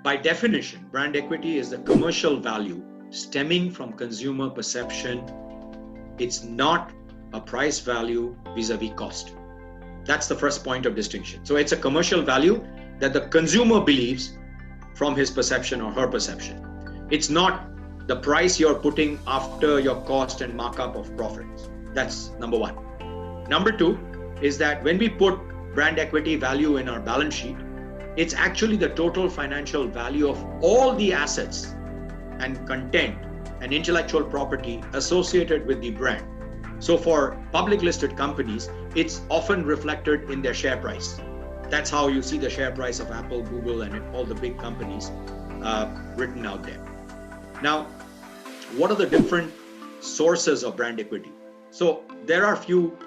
By definition, brand equity is the commercial value stemming from consumer perception. It's not a price value vis-a-vis cost. That's the first point of distinction. So it's a commercial value that the consumer believes from his perception or her perception. It's not the price you're putting after your cost and markup of profits. That's number one. Number two is that when we put brand equity value in our balance sheet, it's actually the total financial value of all the assets and content and intellectual property associated with the brand. So for public listed companies, it's often reflected in their share price. That's how you see the share price of Apple, Google, and all the big companies written out there. Now, what are the different sources of brand equity? So there are a few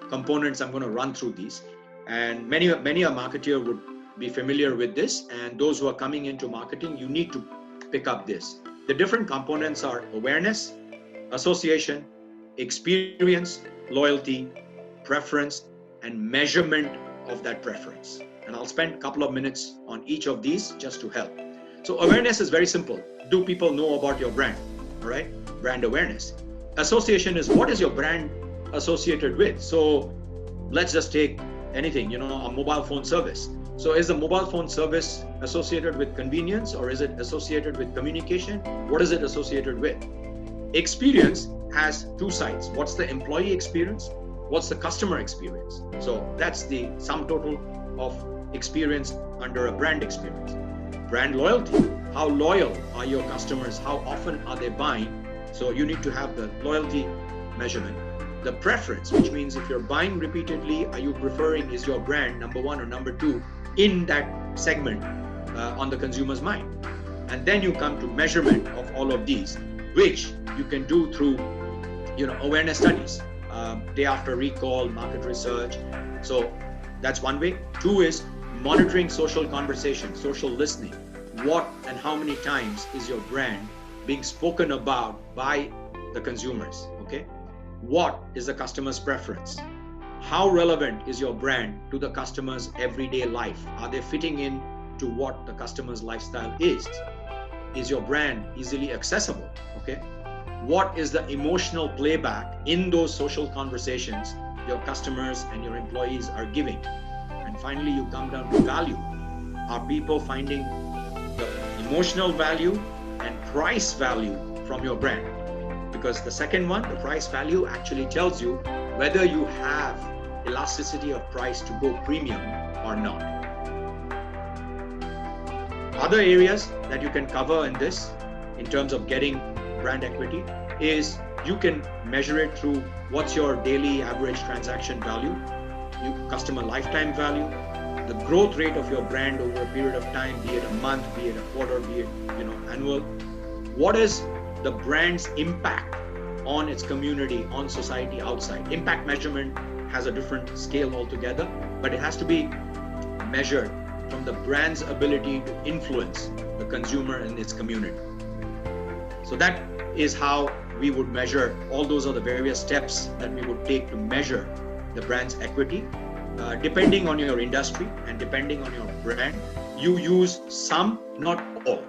components. I'm going to run through these, and many a marketer would be familiar with this, and those who are coming into marketing, you need to pick up this. The different components are awareness, association, experience, loyalty, preference, and measurement of that preference. And I'll spend a couple of minutes on each of these just to help. So awareness is very simple. Do people know about your brand? All right, brand awareness. Association is, what is your brand associated with? So let's just take anything, a mobile phone service. So is the mobile phone service associated with convenience, or is it associated with communication? What is it associated with? Experience has two sides. What's the employee experience? What's the customer experience? So that's the sum total of experience under a brand experience. Brand loyalty. How loyal are your customers? How often are they buying? So you need to have the loyalty measurement. The preference, which means if you're buying repeatedly, are you preferring, is your brand number one or number two in that segment on the consumer's mind? And then you come to measurement of all of these, which you can do through awareness studies, day after recall, market research. So that's one way. Two is monitoring social conversation, social listening. What and how many times is your brand being spoken about by the consumers? Okay. What is the customer's preference? How relevant is your brand to the customer's everyday life? Are they fitting in to what the customer's lifestyle is? Is your brand easily accessible? Okay. What is the emotional playback in those social conversations your customers and your employees are giving? And finally, you come down to value. Are people finding the emotional value and price value from your brand? Because the second one, the price value, actually tells you whether you have elasticity of price to go premium or not. Other areas that you can cover in this, in terms of getting brand equity, is you can measure it through what's your daily average transaction value, customer lifetime value, the growth rate of your brand over a period of time, be it a month, be it a quarter, be it annual. What is the brand's impact on its community, on society outside? Impact measurement has a different scale altogether, but it has to be measured from the brand's ability to influence the consumer and its community. So that is how we would measure. All those are the various steps that we would take to measure the brand's equity. Depending on your industry and depending on your brand, you use some, not all.